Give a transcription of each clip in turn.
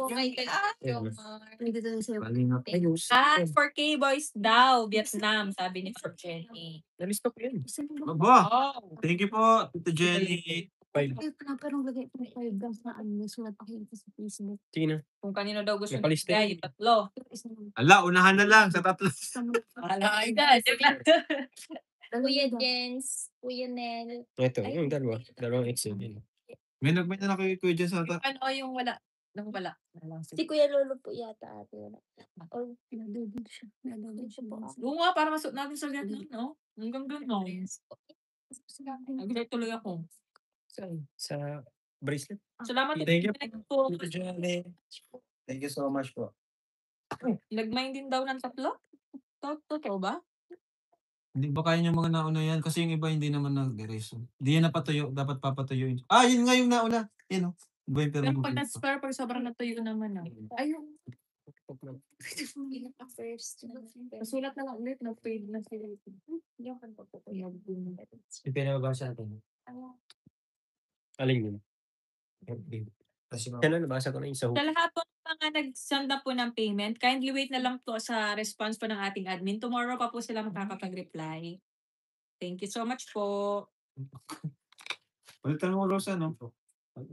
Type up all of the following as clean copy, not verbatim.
Kalingap. 4K boys daw, Vietnam, sabi ni Sir Jenny. Nalista ko yan. Aba! Oh. Thank you po, Tito Jenny. Parang lagay ko ng 5 grams na ano, sulat ako yun sa Facebook. Sige na. Kung kanino daw gusto Napalista niya, yun. yung tatlo. Ala, unahan na lang sa tatlo. Ay, guys. Kuya Jens, Kuya Nel. Ito, yung dalawa. Dalawang Excel. May nagmay na kayo dyan sa tatlo. Ano yung wala? Nang wala. Si Kuya Lolo po yata ate. Or pinadodol siya. Siya po ako. Oo nga, para masuk natin sa Vietnam, no? Hanggang doon, no? Nag-like tuloy ako. Sa bracelet. Salamat Thank you po. Tito Jenny. Thank you so much po. Nagmain din daw ng tatlo? Totoo ba? Hindi ba kaya yung mga nauna yan? Kasi yung iba hindi naman nag-erase. Hindi yan napatuyo. Dapat papatuyuin. Ah, yun nga yung nauna. Yun o. Iba yung Pero pag sobrang natuyo naman, ayun. First. Masulat na lang ulit, na-paid na sila. Yung kan po po. Yung pinababasa natin. Alin yun? Kasi Kaya nabasa ko na yung sa Sa lahat po ng mga nag-send na po ng payment, kindly wait na lang po sa response po ng ating admin. Tomorrow pa po sila makakapag-reply. Thank you so much po. Palitan mo, Rosa, no?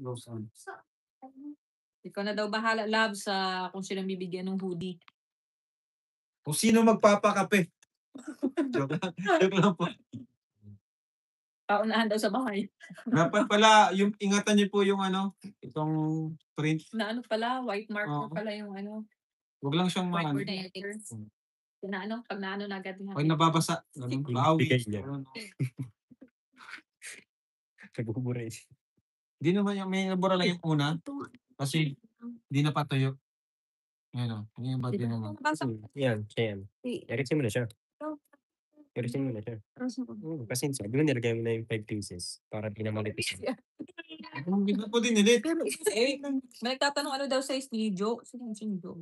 Rosa. Ikaw na daw bahala, love, sa kung sino bibigyan ng hoodie. Kung sino magpapakape. Joke lang po. Paunahan daw sa bahay. Dapat pala, yung ingatan niyo po yung ano, itong print. Na ano pala, white mark na Oo. pala yung ano. Huwag lang siyang Whiteboard maano. na editors. Na ano, pag naano na agad nga. Pag nababasa, ganun, bawi. Bigay niya. Ganun. Nagbuburay. Di naman yung may nabura lang yung una. Kasi di na patuyo. Yan o. Yung bad din naman. Yan, siya yan. Erisin mo na siya. Erisin mo na siya. Kasi sabi mo nilagay mo na yung 5 pieces para di na malipis. Ang ganda po din ulit. Eh, may nagtatanong ano daw size ni Joe. Sino si Joe?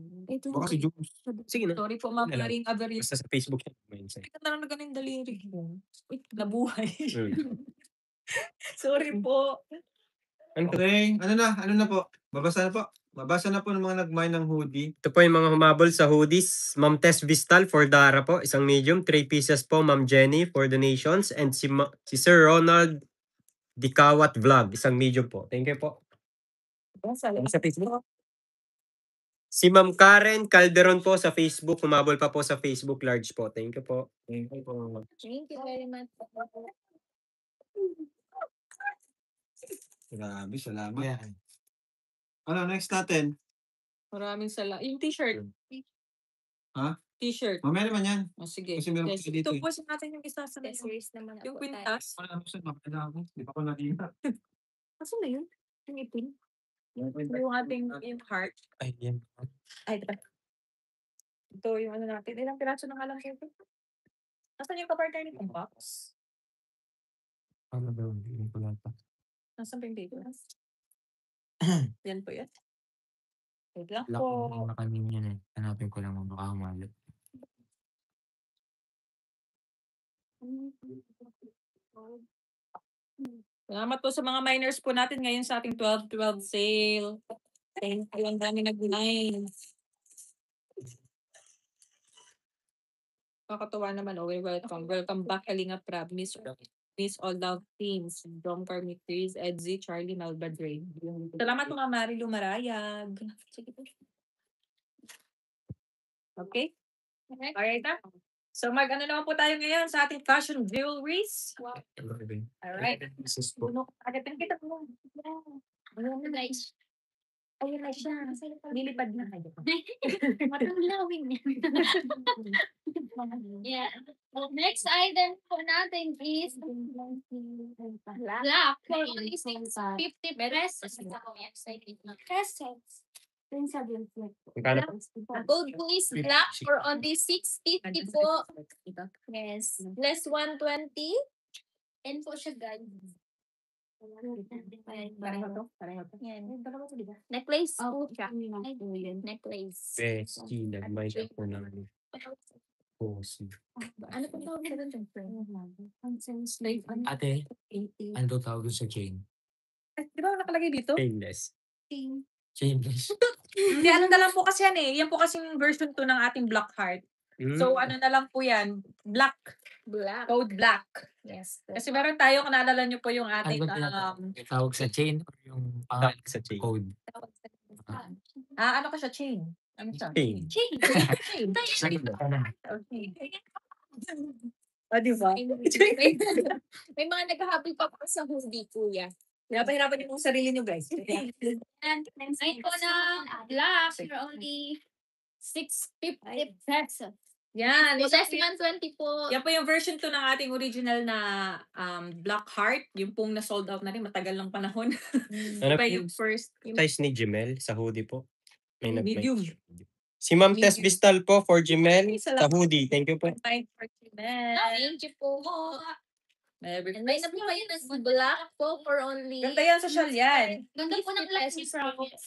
Baka si Jules. Sige na. Sorry po, ma'am. Maring Avery. Basta sa Facebook siya. May insight. Ito na lang na ganun daliri ko. Uy, nabuhay. Mm. Sorry po. Ano to? Okay. Ano na po? Babasa na po. Babasa na po ng mga nagmay ng hoodie. Ito po yung mga humabol sa hoodies. Ma'am Tess Vistal for Dara po. Isang medium. 3 pieces po. Ma'am Jenny for donations. And si Sir Ronald Dikawat Vlog. Isang medium po. Thank you po. Sa Facebook. Si Ma'am Karen Calderon po sa Facebook. Humabol pa po sa Facebook large po. Thank you po. Thank you po. Thank you very much. Grabe, salamat. Ano, next natin? Maraming salamat. Yung t-shirt. Ha? T-shirt. Mamaya naman yan. O sige. Kasi meron Yes. pa dito Ito eh. po natin yung isa sa Accessories naman yung po tayo. kwintas. Wala naman siya. Makakala ako. Di pa ako nag-iingat. Asan na yun? Yung ipin? Yung ating yung heart. Ay, yan. Ay, ito. Ito yung ano natin. Ilang piraso na nga lang ito. Nasaan yung kapartner nitong box? Ano ba? Hindi ko lang pa. Nasaan pa yung paper? Yan po yan. Wait lang Lock po. na kami yan eh. Hanapin ko lang kung baka humalit. Salamat po sa mga miners po natin ngayon sa ating 12-12 sale. Thank you. Ang dami nag-9. Kakatuwa naman. Oh, welcome. Welcome back, Kalinga Prab. Miss All Love Teams. Dom Carmitriz, Edzy, Charlie, Melba Dre. Salamat mga Marilu Marayag. Sige po. Okay? Alright na? So mag-ano naman po tayo ngayon sa ating fashion jewelries. Alright. Agad ang kita po. Ayun na guys. Ayun na siya. Lilipad na kayo. Matulawin yan. Yeah. Next item po natin is black. For only 50 pesos. Pesos. Magkano? Gold po is black for only 650 po. Yes. Less 120. And po siya guys. Pareho to? Pareho to? Yan. Necklace po siya. Necklace. PSG. Nagmay siya po ng posi. Ano po tawag ka doon? Ate, ano daw tawag sa chain? Di ba nakalagay dito? Painless. Shameless. Hindi, ano na lang po kasi yan eh. Yan po kasi yung version 2 ng ating Black Heart. So, ano na lang po yan, black. Black. Code black. Yes. Kasi meron tayo, kung naalala nyo po yung Ano ating, ba tawag sa chain or yung pangalan sa chain. code? ano ka siya, chain? Ano siya? Chain. Chain. Chain. Chain. Okay. Diba? May mga naghahabol pa po sa hoodie, kuya. Pinapahirapan niyo po sarili niyo, guys. And ay po na black for only 650 pesos. Yan. So, less than 20 po. Yan po yung version 2 ng ating original na Black Heart. Yung pong na-sold out na rin. Matagal ng panahon. Ano Pa po yung first. size ni Jemel sa hoodie po? May Medium. Si Ma'am Tess Medium. Vistal po for Jemel Isa sa lang. hoodie. Thank you po. Fine for men. Thank you po. Every And may na po kayo na black po for only. Ganda yan, social yan. Ganda po ng less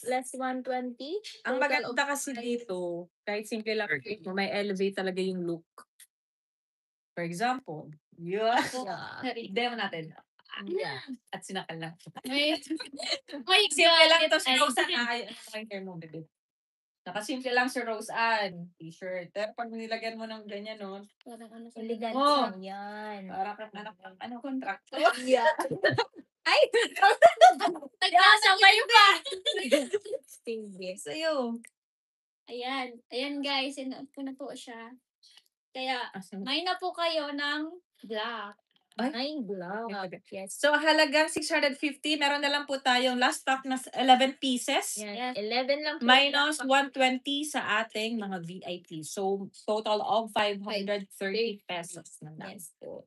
less 120. Ang Total maganda of- kasi dito, kahit simple lang, may elevate talaga yung look. For example, yeah. Demo natin. Yeah. At sinakal lang. May, may Simple lang to si Ay, Rose Ann. Ay, ano ba yung hair mo, bebe? Nakasimple lang si Rose Ann. T-shirt. Pero pag nilagyan mo ng ganyan, no? Parang ano sa Elegant Oh. lang yan. Para kang anak ng ano, contractor. Yeah. Ay! Nagkasabay pa. Sa'yo. Ayan. Ayan guys. Sinuot ko na po siya. Kaya, Asan? may na po kayo ng black. Ay. May black. Yes. So, halagang 650. Meron na lang po tayong last stock na 11 pieces. Yes. 11 lang po. Minus 120 sa ating mga VIP. So, total of 530 pesos na lang. Yes po.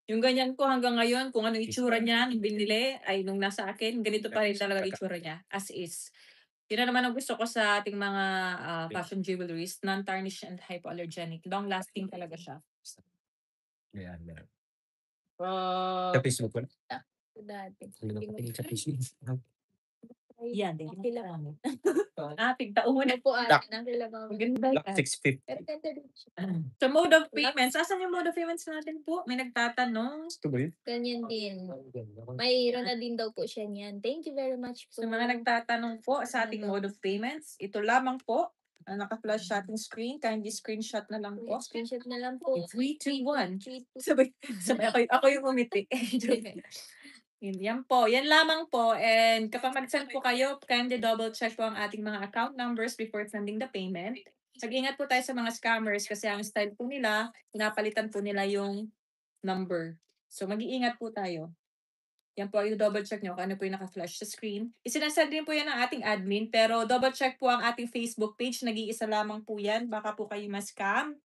Yung ganyan ko hanggang ngayon, kung ano itsura niya, nung binili, ay nung nasa akin, ganito pa rin talaga itsura niya, as is. Yun na naman ang gusto ko sa ating mga fashion jewelries, non-tarnish and hypoallergenic. Long-lasting talaga siya. Ayan, meron. Uh, Sa Facebook ko. Dati. Ano na patingin sa Facebook? yan din. Kailangan. Tigtaon mo na. Ano po Black. ate? Ang kailangan. Maganda Black yan. 650. Pero ganda din siya. Sa mode of payments, asan yung mode of payments natin po? May nagtatanong. Ito ba yun? Ganyan din. Mayroon na din daw po siya niyan. Thank you very much po. Sa mga nagtatanong po sa ating mode of payments, ito lamang po ang naka-flash sa ating screen. Kindly screenshot na lang po. Screenshot na lang po. 3, 2, 1. 3, 2, Sabay ako yung umiti. Yan po. Yan lamang po. And kapag mag-send po kayo, kindly double check po ang ating mga account numbers before sending the payment. Mag-ingat po tayo sa mga scammers kasi ang style po nila, pinapalitan po nila yung number. So mag-iingat po tayo. Yan po, yung double check nyo kung ano po yung naka-flash sa screen. Isinasend din po yan ng ating admin, pero double check po ang ating Facebook page. Nag-iisa lamang po yan. Baka po kayo ma-scam.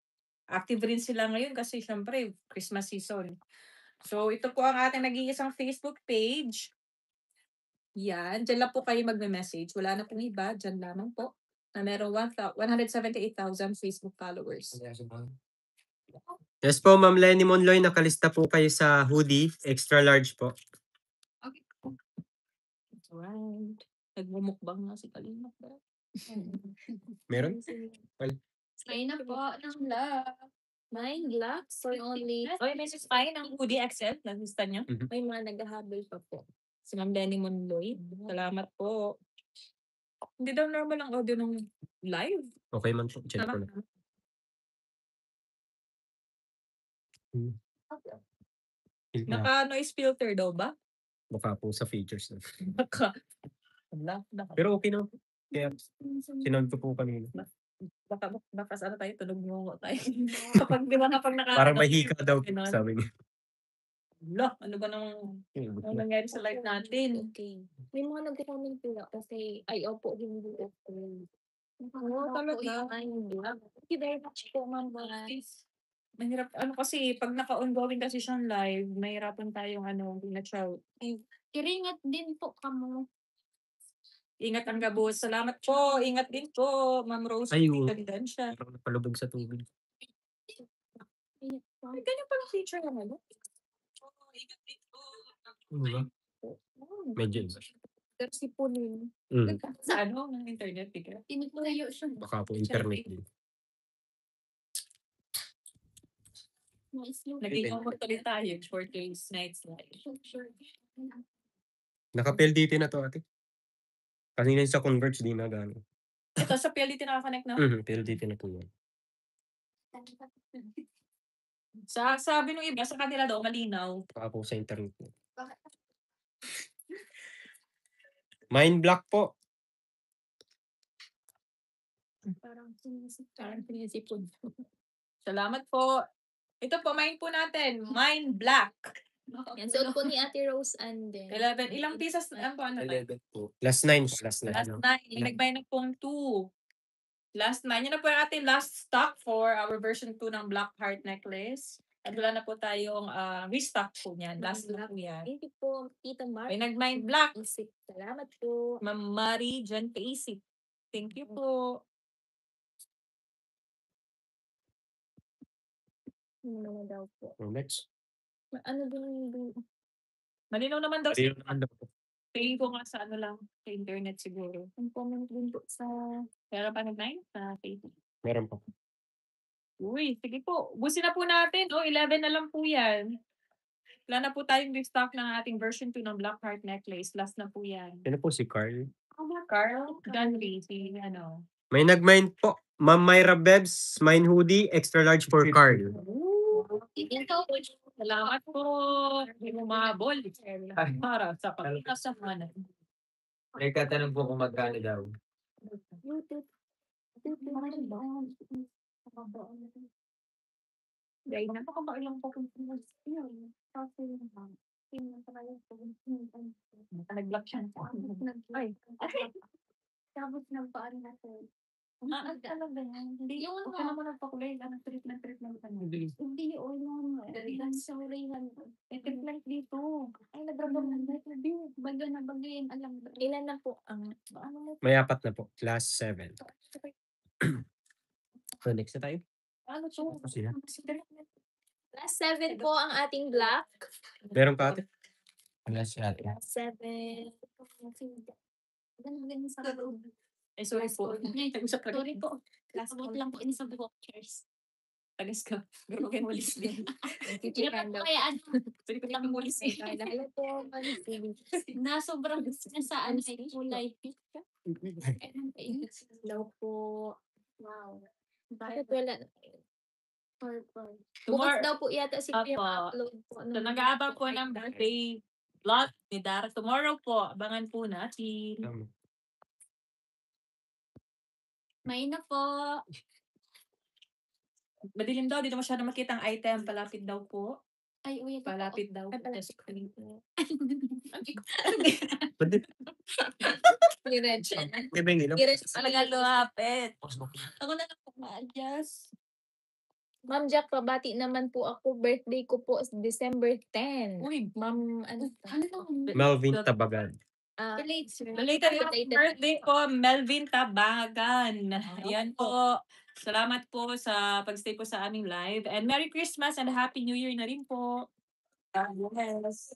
Active rin sila ngayon kasi syempre, Christmas season. So, ito po ang ating nag-iisang Facebook page. Yan. Diyan lang po kayo magme-message. Wala na pong iba. Diyan lamang po. Na merong 178,000 Facebook followers. Yes po, Ma'am Lenny Monloy, nakalista po kayo sa hoodie. Extra large po. Right. Nagmumukbang na si Kalina. Meron? May na po ng black. May black for only. Oy, may spine ng hoodie XL. Nagustuhan nyo? May mga naghahabol pa po. Si Ma'am Lenny Monloy. Salamat po. Hindi daw normal ang audio ng live. Okay man po. Check ko na. Naka-noise filter daw ba? Baka po sa features. Baka. Wala. Pero okay na. Kaya sinod ko po kanina. Baka ano tayo, tunog mo tayo. Kapag di ba kapag Parang may hika daw. Ganon. Sabi niya. Wala, ano ba nang nangyari sa live natin? Okay. May mga nag-comment pila kasi ay opo hindi okay. Oo, talaga. Ay, black. Thank you very much po, ma'am. Guys. Mahirap, ano kasi, pag naka-ongoing kasi siyang live, mahirapan tayong hindi na siya. Iringat din po kamo. Ingat ang gabos. Salamat po. Ingat din po, Ma'am Rose. Ay, oo. Tandaan siya. Parang napalubog sa tubig. Ay, ganyan pala feature ng ano. Ingat din po. Diba? Medyo iba. Pero si Punin. Sa ano, ng internet, bigla. Tinutulayo siya. Baka po internet din. Naging ulit tayo. 4 days, nights, live. Naka-PLDT na to ate. Kanina yung sa Converge, di na gano'n. Ito, sa PLDT nakakonect na. Pero dito na po yan. Sabi nung iba, sa kanila daw, malinaw. Baka po sa internet po. Mind block po. Parang Parang sinisipon. Salamat po. Ito po, mine po natin. Mine black. Yan, suot po ni Ate Rose and then 11. Ilang pieces na po? Ano tayo? 11 po. Last 9 po. Last 9. Last 9. Nagbayad na pong 2. Last 9. Yan na po yung ating last stock for our version 2 ng Black Heart Necklace. At wala na po tayong restock po niyan. Last na po yan. thank you po, Tita Mar. May nag-mind black. Isip. Salamat po. Ma'am Marie Jan Paisip. Thank you po. Ano naman daw po. Next. Ano din Malinaw naman daw. Ayun naman daw po. Tingin ko nga sa ano lang, sa internet siguro. ang comment din po sa Pero pa nag-9 sa Facebook. Meron po. Uy, sige po. Busin na po natin. 11 na lang po yan. Wala na po tayong restock ng ating version 2 ng Black Heart Necklace. Last na po yan. Ano po si Carl? Carl Dunley, si ano. May nag-mind po. Ma'am Myra Bebs, mine hoodie, extra large for Carl. ito po. Salamat po. Hindi mo mahabol. Para sa pagkakasama. Nagtatanong po kung magkano daw. YouTube. Dahil na. Napakabailang po kung yun. Kasi Nag-block siya. Ay. tapos nagpaan na po. Talaga yan. Hindi. Yung Huwag ka naman nagpakulay. Anong treatment ka na. Hindi, o naman. Sa urihan. Treatment dito. Ay, nagrabaman na. Baga na baga yan. Alam. Ilan na po ang ano mo? May 4 na po. Last 7. So next na tayo. Ano to? Sila? Last 7 po ang ating black. Meron ka ate? Wala siya. Last 7. Ganun sa loob. Ay, sorry po. Nag-usap ka. Sorry po. Last vote lang po ini sa boxers. Tagas ka. Pero kayo walis din. Kaya ano? Sorry ko lang walis eh. Hello po. Na sobrang sa ano ay kulay. Hello po. Wow. Bakit wala? Purple. Bukas Tomorrow, daw po yata si Pia Apo. upload po. so nag-aabang po ng birthday vlog ni Dara. Tomorrow po, abangan po natin. May na po. Madilim daw, di na masyado makita ang item. Palapit daw po. Ay, uy. Palapit daw. Ay, palapit. Pwede. Ni-red. Di ba yung ilaw? Talaga lumapit. Ako na lang po ma-adjust. Ma'am Jack, pabati naman po ako. Birthday ko po December 10. Uy, Ma'am, ano? Melvin Tabagan. belated happy birthday po, Melvin Tabagan. Yan po. Salamat po sa pagstay po sa aming live. And Merry Christmas and Happy New Year na rin po. Yes.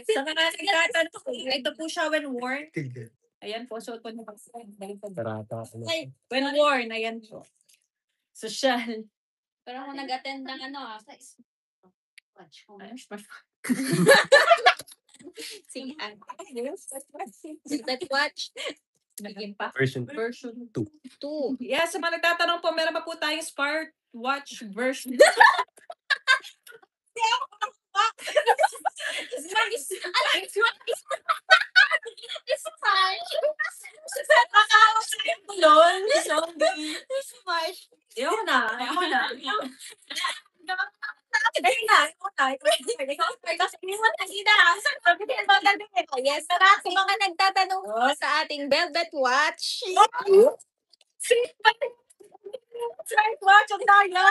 Sa mga nagtatanong, ito po siya when worn. Ayan po, suot po niya. Tarata. When worn, ayan po. Social. Pero ako nag-attend ng ano Ayun, Sige, that watch. Naging pa. Version Version 2. Yeah, sa mga nagtatanong po, meron pa po tayong Smart Watch version. It's fine. Lol, zombie. It's fine. Ayaw na. Ayun na. Yes, sa mga nagtatanong po sa ating Velvet Watch. Smart watch ang daya.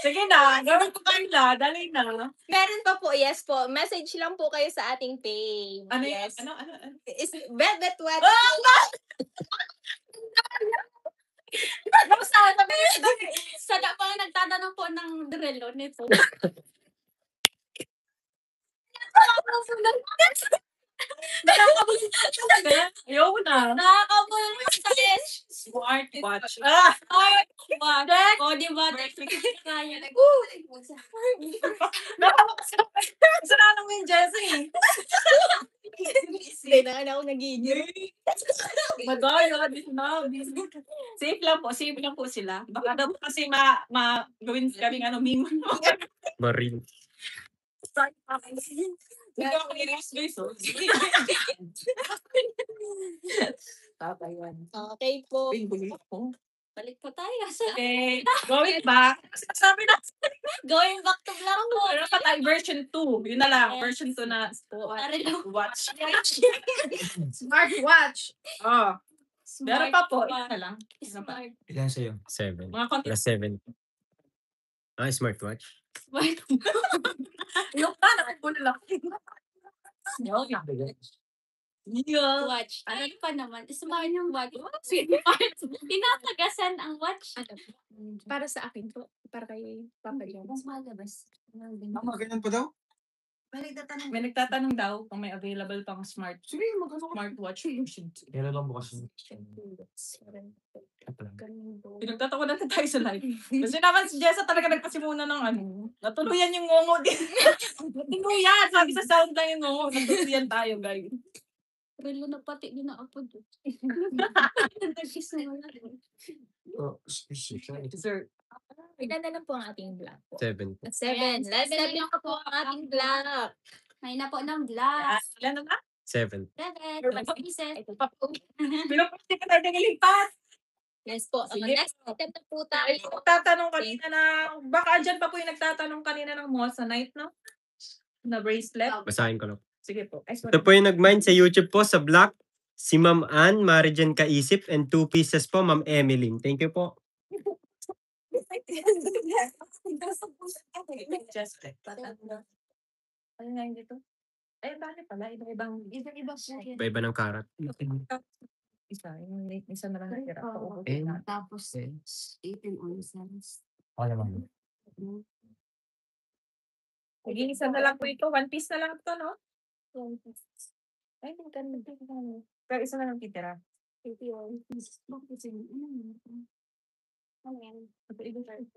Sige na, gawin ko kayo na. Dali na. Meron pa po, yes po. Message lang po kayo sa ating page. Ano yes. Ano? Is Velvet Watch. Sana pa nagtatanong po ng relo nito. Nakakabulong talaga. Ayaw na. Nakakabulong yung sakit. Smartwatch. Smartwatch. O, di ba? Kaya na. Kasalanan mo yung Jessie. Hindi na ako nagigil. Madaya, di na. Safe lang po sila. Baka daw kasi gawin kaming meme. Marine. Hindi ako nililis guys, oh. Tataywan. Okay po. Pingulit ko. Balik po tayo. Okay, going back. Sabi na, Going back to black po. pero pa tayo version 2. Yun na lang, version 2 na Tara daw. watch. Smartwatch. Oh, meron pa po. Ito na lang. Smart. Ilan sa'yo? 7. Mga konti. Plus 7. Smartwatch. Smart. Yung pa, nakapula lang. Watch. Ano pa naman? Smart watch. Smart. Tinatagasan ang watch. Para sa akin po. Para kay Papa John. Mas malabas. Tama, ganyan pa daw? May nagtatanong daw kung may available pang Sige, magano ka. smartwatch version 2. Kailan lang bukas yun? Pinagtatawa natin tayo sa live. Kasi naman si Jessa talaga nagpasimuna ng natuluyan yung ngongo din. Natuluyan! Sabi sa sound lang yung ngongo. Natuluyan tayo, guys. Relo na pati din na ako doon. Sir, Ilan na lang po ang ating vlog po? 7. 7. Last na lang po ang ating vlog. May na po ng glass. ilan na ba? 7. 7. Pieces. Ito pa po. Pinapakita ka tayo ng ilipat. Yes po. Ang Sige. next step na po tayo. Ay, nagtatanong kanina na, baka dyan pa po yung nagtatanong kanina ng Moissanite, no? Na bracelet. Basahin ko lang. Sige po. Ay, sorry. Ito po yung nag-mine sa YouTube po sa Black. Si Ma'am Ann, Marijan Kaisip, and 2 pieces po, Ma'am Emeline. Thank you po. Just ano nga yun dito? Ay, bakit pala? Iba-ibang Iba-iba po yan. Iba-iba ng karat. isa. Yung isa na lang natira. Oo. Paubusin na. Tapos, 18 ounces. Okay naman. Naging isa na lang po ito. One piece na lang ito, no? Ay, hindi ka naman. Pero isa na lang titira. 81 pieces. Bakit yun? Ano yan? Iba tayo.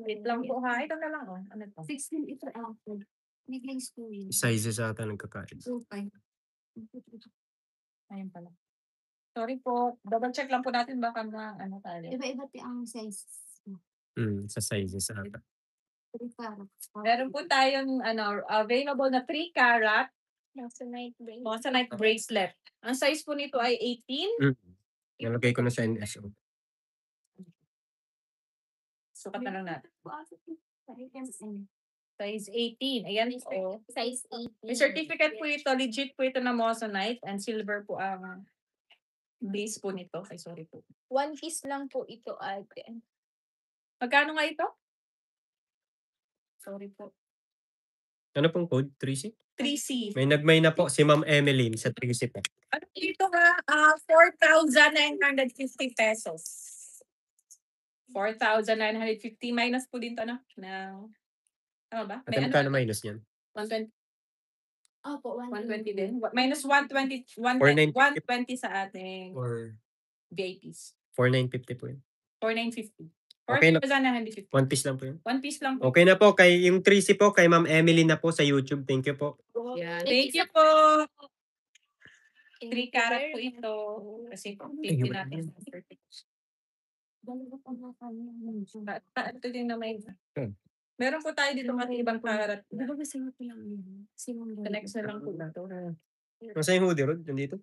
Wait lang po ha. Ito na lang, oh. Ano to? 16 ito outfit. May glaze po yun. Sizes ata nagkakain. 2.5. Ayun pala. Sorry po. Double check lang po natin baka tayo. Iba-iba ang sizes. Sa sizes ata. 3 carats. Meron po tayong available na 3 carat Moissanite bracelet. Moissanite bracelet. Ang size po nito ay 18. Nalagay ko na sa NSO. Sukat na lang natin. Size 18. Ayan po. Size 18. May certificate po ito. Legit po ito na Moissanite and silver po ang base po nito. Ay, sorry po. One piece lang po ito ate. Magkano nga ito? Sorry po. Ano pong code? 3C? 3C. May nag-mine na po si Ma'am Emeline sa 3C po. Ano dito ha? 4,950 pesos. 4,950 minus po din to, no? Ano ba? At magkano minus niyan? 120, Opo, 120 din. Minus 120, 4,950. 120 sa ating Or VIPs. 4,950 po yun. 4,950. Okay na. 4,950. One piece lang po yun. One piece lang po. Okay na po. Kay, yung 3C po, kay Ma'am Emeline na po sa YouTube. Thank you po. Yan. Thank you po. 3 carat po ito. Kasi po, Thank you, natin. Ito din na may meron po tayo dito mga ibang carat. Di ba gusto mo lang yun? Next na lang po ito. Nasa yung hoodie rod? Nandito?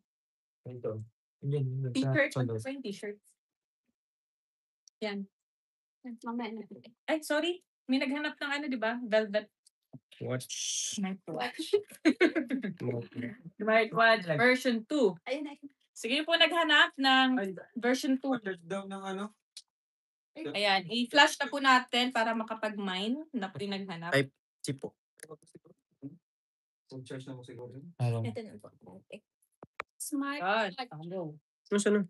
ito. Yun, T-shirt. sa Ano po yung t-shirt? Yan. Mamaya na. Ay, sorry. May naghanap ng di ba? Velvet. Watch. Smartwatch. Smartwatch version 2. Ayun na. Sige po naghanap ng version 2. Order daw ng Ayan, i-flash na po natin para makapag-mine na po yung naghanap. Ay, si po. Charge na mo siguro. Ito na po. Smart. God. Ano sa ano?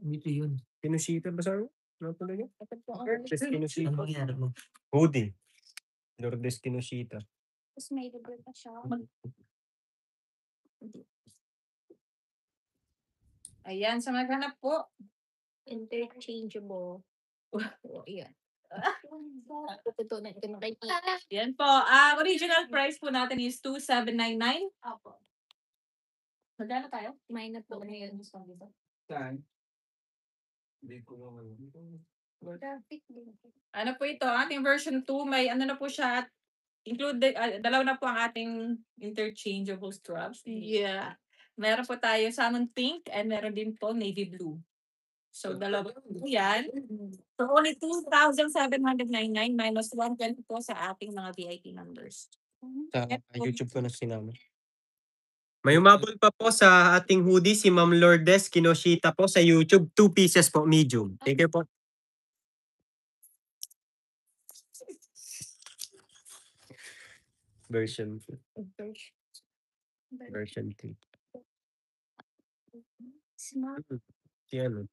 Dito yun. Pinusita ba sa ano? Ano talaga? Ito po ang Lourdes Ano Kinosita. mangyari mo? Hoodie. Lourdes Kinosita. Tapos may libre pa siya. Ayan, sa maghanap po. Interchangeable. Oh, yan. Ito na ito na kay Yan po. Original price po natin is 2,799. Opo. Magkano tayo? May na po ngayon. Saan? Hindi ko naman. Traffic din. Ano po ito? Ating version 2, may ano na po siya. Included, dalaw na po ang ating interchangeable straps. Yeah. Meron po tayo salmon pink and meron din po navy blue. So, dalawa po yan. So, only 2,799 minus 120 po sa ating mga VIP members. Sa YouTube ko na sinama. May umabol pa po sa ating hoodie si Ma'am Lourdes Kinosita po sa YouTube. 2 pieces po, medium. Thank you po. Version 3. Smart. Si ano?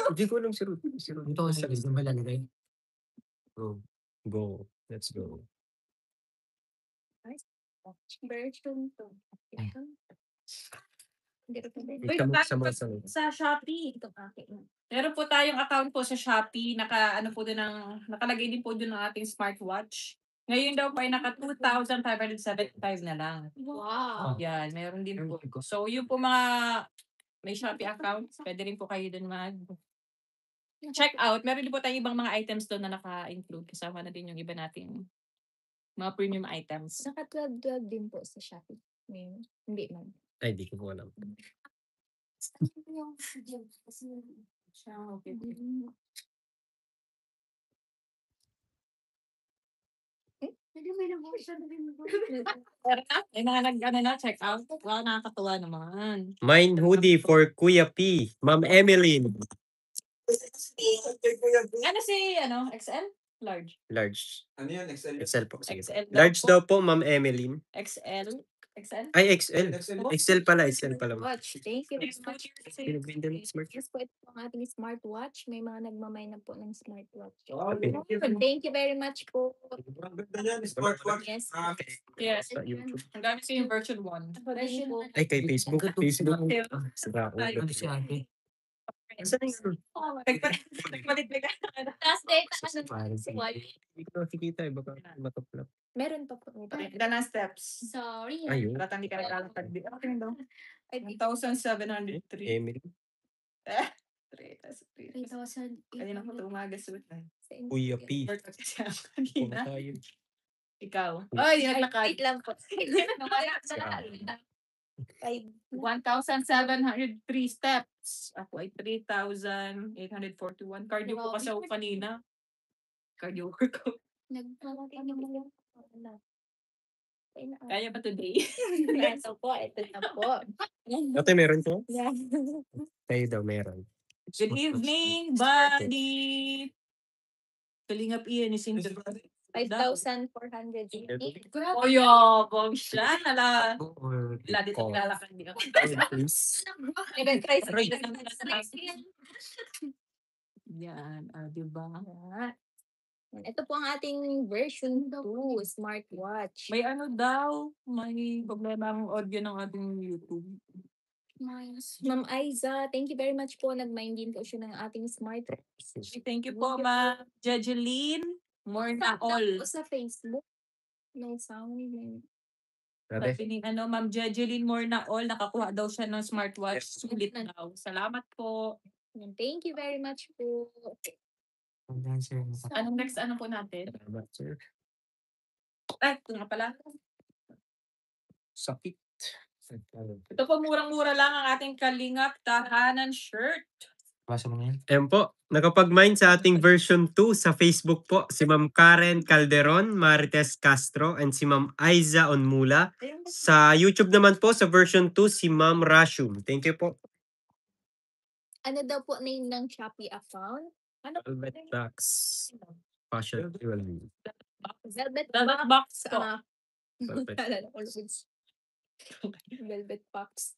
Hindi ko alam si Ruth. Ito kasi gusto mo lalagay. Go. Go. Let's go. Version 2. Ito. Hindi ko pwede. Uy, Ikaw tayo sa mga pa sagot. sa Shopee. Ito akin. Meron po tayong account po sa Shopee. Nakalagay din po doon ang ating smartwatch. Ngayon daw po ay naka 2,575 na lang. Wow. Yan, meron din po. So, yung po mga may Shopee account, pwede rin po kayo doon check out. Meron din po tayong ibang mga items doon na naka-include. Kasama na din yung iba nating mga premium items. Naka 12 din po sa Shopee. Ngayon. Hindi man. Ay, di ko po alam. Pero may mga check out. Wow, nakakatuwa naman. Mine hoodie for Kuya P. Ma'am Emeline. Ano si, XL? Large. Large. Ano yun? Excel? XL po. Sige. XL Large daw po, Ma'am Emeline. XL? XL? Ay, XL. XL. XL pala. XL pala. Watch. Thank you very much. Pinagpinda ng smart. Yes po, ito po ang ating smartwatch. May mga nagmamay na po ng smartwatch. Oh, Okay. Thank you very much po. Ang ganda yan. Smartwatch. Yes. Yes. Sa YouTube. Ang gamit ko yung version 1. Version po. 1. Ay, kay Facebook. Facebook. Sa Tayo. Ano si ate? Saan yung Nagpalit ka. Last day, Parang watch. Hindi ko nakikita eh. Baka matuplap. Meron pa po. Ilan ang steps? Sorry. Ayun. Parang hindi ka naglalakad dito. Okay daw. Ay, 1,703. Emily. 3,000. 3,000. Kanina ko ito umaga suot na. Kuya P. Work out kasi ako Kung kanina. tayo. Ikaw. Ay, naglakad. Wait lang po. Ay, 1,703 steps. Ako ay 3,841. Cardio ko kasi ako kanina. Cardio workout. Nagpapakita naman yung Kaya ba today? Ito po, ito na po. Ate, meron ko? Yeah. Tayo daw, meron. Good evening, buddy! Kalingap iyan ni Cindy. 5,480. Oh, yabang siya. or Wala dito Call. naglalakad din ako. Please. Yan, diba? Ito po ang ating version 2 smartwatch. May may problema ang audio ng ating YouTube. Ma'am Aiza, thank you very much po. Nag-mind din po siya ng ating smartwatch. Thank you po, Ma'am Jejeline. More na all. Sa Facebook. May sound. May... Ate, Sabi ni Ma'am Jejeline More na all, nakakuha daw siya ng smartwatch. Yes. Sulit daw. Salamat po. Thank you very much po. dancer. Anong next po natin? salamat, sir. Ay, ito nga pala. Sakit. Ito po, murang-mura lang ang ating Kalingap tahanan shirt. Basa mo na yan. Ayan po, nakapag-mine sa ating version 2 sa Facebook po, si Ma'am Karen Calderon, Marites Castro, and si Ma'am Aiza Onmula. Sa YouTube naman po, sa version 2, si Ma'am Rashum. Thank you po. Ano daw po name ng Shopee account? Ano? Velvet Box. Fashion Jewelry. Velvet Velvet box po. Velvet. Alala ko, Lods. Velvet Pops.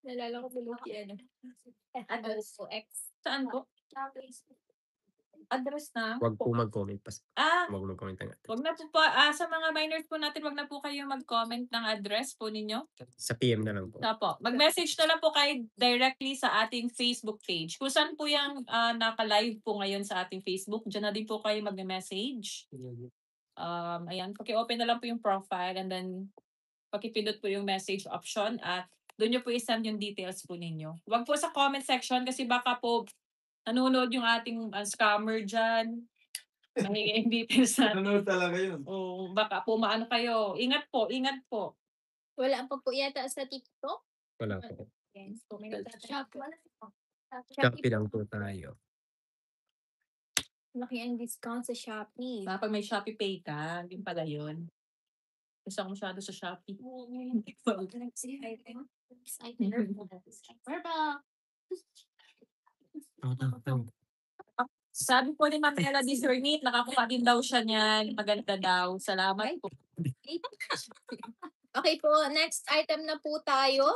Nalala ko tuloy ano. Address. X. Saan po? Address na? Wag po mag-comment pa. Ah, Wag mag-comment ng address. wag na po sa mga minors po natin, wag na po kayo mag-comment ng address po ninyo. Sa PM na lang po. Opo. Mag-message na lang po kayo directly sa ating Facebook page. Kung saan po yung naka-live po ngayon sa ating Facebook, dyan na din po kayo mag-message. Ayan, paki-open na lang po yung profile and then pakipindot po yung message option at doon nyo po i-send yung details po ninyo. Wag po sa comment section kasi baka po nanonood yung ating scammer dyan. Mahingay yung details natin. Ano talaga yun? O baka po maano kayo. Ingat po, ingat po. Wala pa po yata sa TikTok. Wala po. Yes. Kung may nagtatanong. Shopee lang po tayo. Laki ang discount sa Shopee. Baka pag may Shopee Pay ka, yun pala yun. Gusto ko masyado sa Shopee. Next item. Purple. Sabi po ni Ma'am Ella Di Sernit, nakakuha din daw siya niyan. Maganda daw. Salamat po. Okay po, next item na po tayo.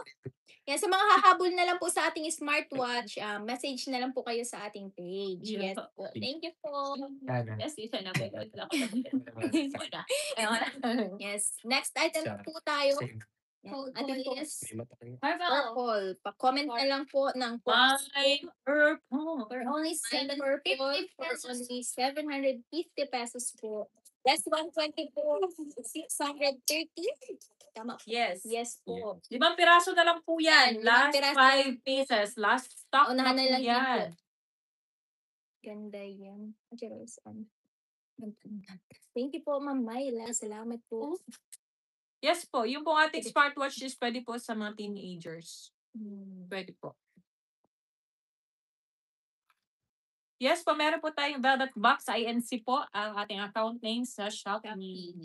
Yan, sa mga hahabol na lang po sa ating smartwatch, message na lang po kayo sa ating page. Yes po. Thank you po. Yes, isa na po. Yes, next item na po tayo. Ating po is purple. Pa-comment na lang po ng My purple. for only purple for only 750 pesos po. Less 120 po, 630. Tama po. Yes. Yes po. 5 piraso na lang po yan. Yan, Last 5 piraso. 5 pieces. Last stock na Unahan po na lang din po. yan. Ganda yan. Thank you po, Ma'am Myla. Salamat po. Yes po. Yung pong ating smartwatch is pwede po sa mga teenagers. Pwede po. Yes po, meron po tayong Velvet Box INC po, ang ating account name sa Shopee.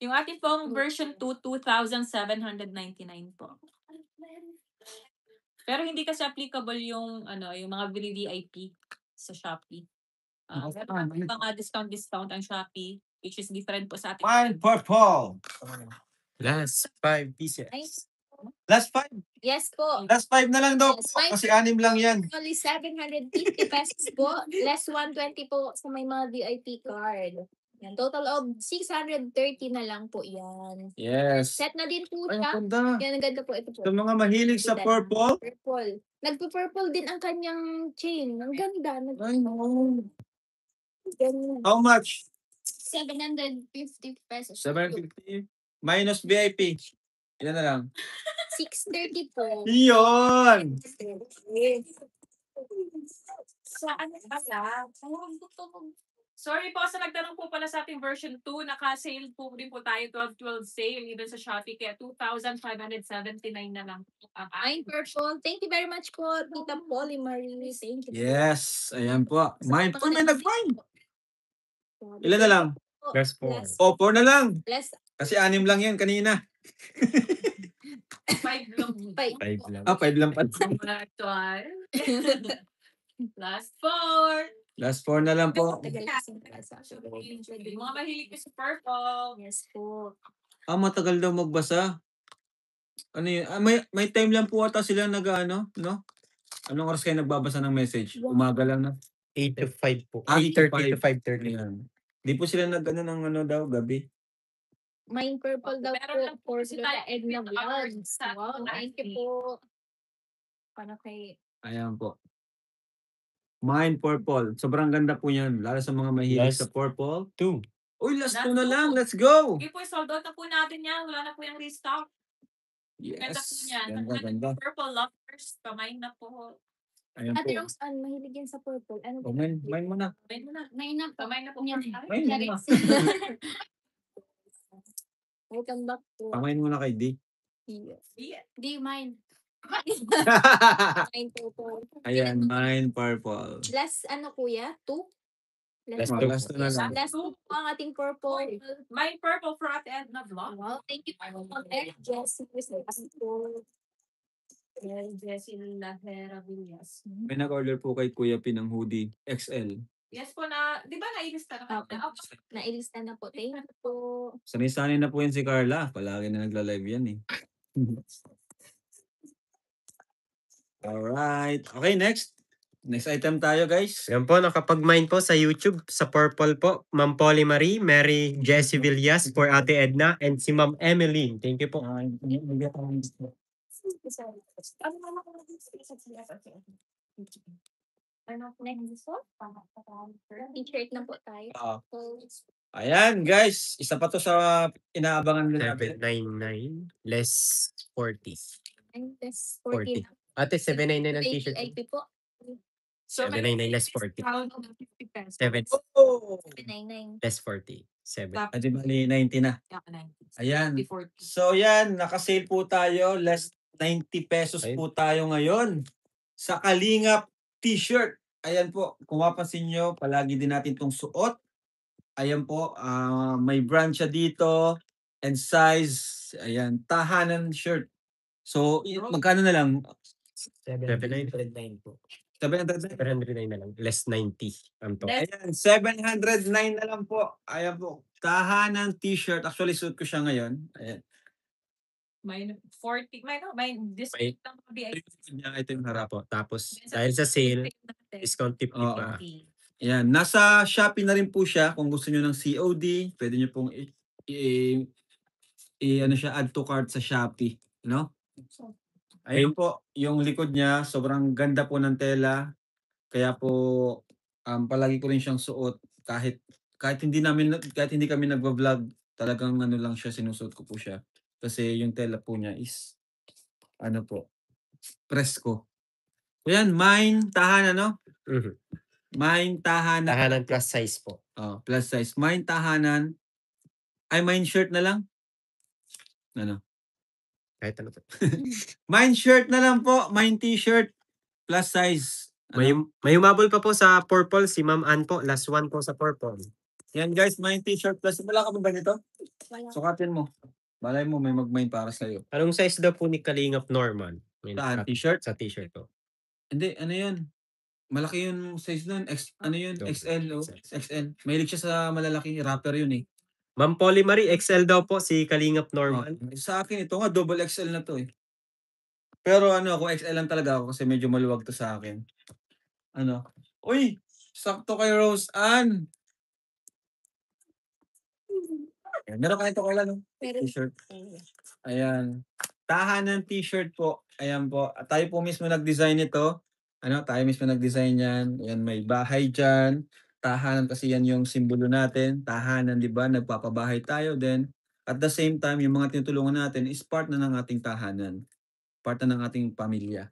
Yung ating pong version 2, 2,799 po. Pero hindi kasi applicable yung yung mga VIP sa Shopee. Meron mga discount ang Shopee, which is different po sa ating. Mine purple. Last 5 pieces. Ay. Last 5. Yes po. Last 5 na lang daw po. Yes, 5. Kasi 6 lang yan. Only 750 pesos po. Less 120 po sa may mga VIP card. Yan, total of 630 na lang po yan. Yes. Set na din po Ay, siya. ang ganda. Yan, ang ganda po. Ito po. Sa mga mahilig sa Ganda. purple. Purple. Nagpo-purple din ang kanyang chain. Ang ganda. Ay, no. Ganda. How much? 750 pesos. 750 minus VIP. Ilan na lang? 630 po. Yun! Sa ano pala? Sorry po sa nagtanong po pala sa ating version 2, naka-sale po din po tayo 12/12 sale even sa Shopee kaya 2,579 na lang po ang Mine purple. Thank you very much po, Tita Polly Marie. Thank you. Yes. Ayan po. Mine. Uy, may nag-mine. Po. Ilan na lang? Last 4. O, 4 na lang. Less Kasi 6 lang yan kanina. 5 lang. 5 lang. 5 lang pa. Actual. Last 4. Last 4 na lang po. Tagal kasing pasa. Yung mga mahilig ko sa purple. Yes po. Matagal daw magbasa. Ano yun? May time lang po ata sila no? Anong oras kayo nagbabasa ng message? Umaga lang na. 8 to 5 po. 8 8:30 to 5:30. Ayan. Di po sila ng daw, gabi. Mine purple daw Meron lang po po for kasi Lola tayo Edna with our Vlogs. sa- Wow, thank you po. Paano kay Ayan po. Mine purple. Sobrang ganda po yan. Lalo sa mga mahilig Last sa purple. 2. Uy, last Last 2 na two. lang. Let's go! Okay po, sold out na po natin yan. Wala na po yung restock. Ganda po Yes. yan. Ganda. Purple lovers, pamain na po. Ayan Ate po. Rose, mahilig yan sa purple. Ano Oh, mine mo na. Pamain mo na. May na po. Pamain na po. Yan. Mine mo na. Welcome back po. Pamain mo na kay D. Yeah. Di mine. Mine purple. Ayan, mine purple. Last ano kuya? 2? Last Oh, two. last 2 na lang. Last 2 po ang ating purple. My purple for Ate Edna vlog. Wow, thank you po. Jessie. Jessie Lahera Villas. May nag-order po kay Kuya P ng hoodie XL. Yes po di ba nailista na? Okay. Nailista na po. Thank you po. Sanay-sanay na po yan si Carla. Palagi na nagla-live yan eh. Alright. Okay, next. Next item tayo, guys. Yan po, nakapag-mine po sa YouTube, sa Purple po, Ma'am Polly Marie, Mary Jessie Villas for Ate Edna, and si Ma'am Emeline. Thank you po. Next po. T-shirt na po tayo. Ah, So, ayan, guys. Isa pa to sa inaabangan nila natin. 799 less 40. and this 40. 14. Ate, 799 ang t-shirt. VIP po. So, 799 less 40. 50 pesos. 7 Oh! 799. less 40. 7. Tap- Adi bali, 90 na. Ayan. Before. So yan, nakasale po tayo. Less 90 pesos Ayun. po tayo ngayon. Sa Kalingap t-shirt. Ayan po, kung mapansin nyo, palagi din natin itong suot. Ayan po, may brand siya dito. And size, ayan, tahanan shirt. So, magkano na lang? 799 po. 700 709 na lang. Less 90. Ang to. Ayan, 709 na lang po. Ayan po. Tahanan t-shirt. Actually, suit ko siya ngayon. Ayan. May 40. May discount ng VIP. Ito yung harap. Po. Tapos, dahil sa sale, discount tip Oo. pa. Ayan. Nasa Shopee na rin po siya. Kung gusto nyo ng COD, pwede nyo pong ano siya, add to cart sa Shopee. No? Ayun po, yung likod niya, sobrang ganda po ng tela. Kaya po, palagi ko rin siyang suot. Kahit hindi kami nagva-vlog, talagang ano lang siya, sinusuot ko po siya. Kasi yung tela po niya is, ano po, presko. Ayan, mine, tahanan, no? Mhm. Mine, tahanan. Tahanan plus size po. Oh, plus size. Mine, tahanan. Ay, mine shirt na lang. Ano? Kahit ano to. Mine shirt na lang po. Mine t-shirt. Plus size. May, Ano? may humabol pa po sa purple, si Ma'am Ann po. Last one po sa purple. Yan guys, mine t-shirt plus. Wala ka ba nito? Wala. Sukatin mo. Balay mo, may mag-mine para sa'yo. Anong size daw po ni Kalingap Norman? May Saan? naka- T-shirt? Sa t-shirt po. Hindi, ano yun? Malaki yung size nun. Ano yun? Double. XL. Oh. XL. Mahilig siya sa malalaki. Rapper yun eh. Ma'am Polly Marie, XL daw po si Kalingap Norman. Sa akin, ito nga, double XL na to eh. Pero ano, kung XL lang talaga ako kasi medyo maluwag to sa akin. Ano? Uy! Sakto kay Rose Ann! Ayan, meron ka ito kailan, no? Pero, T-shirt. Ayan. Tahanan t-shirt po. Ayan po. At tayo po mismo nag-design ito. Ano? Tayo mismo nag-design yan. Ayan, may bahay dyan. Tahanan kasi yan yung simbolo natin. Tahanan, di ba? Nagpapabahay tayo din. At the same time, yung mga tinutulungan natin is part na ng ating tahanan. Part na ng ating pamilya.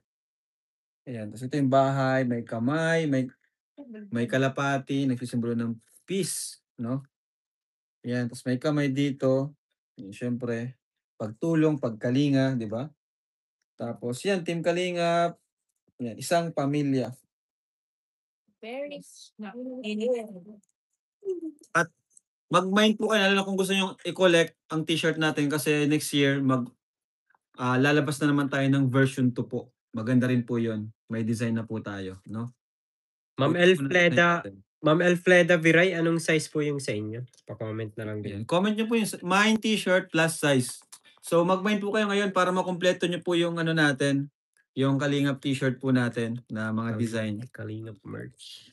Ayan. Tapos ito yung bahay, may kamay, may kalapati, nagsisimbolo ng peace, no? Ayan. Tapos may kamay dito. Ayan, syempre, pagtulong, pagkalinga, di ba? Tapos yan, Team Kalingap. Yan, isang pamilya. very Mag-mind po kayo, lalo na kung gusto nyo i-collect ang t-shirt natin kasi next year lalabas na naman tayo ng version 2 po. Maganda rin po yon. May design na po tayo, no? Ma'am Elfleda, Ma'am Elfleda Viray, anong size po yung sa inyo? Pa-comment na lang din. Ayan. Comment nyo po yung mine t-shirt plus size. So mag-mind po kayo ngayon para makumpleto nyo po yung ano natin, yung Kalingap t-shirt po natin na mga design. Kalingap merch.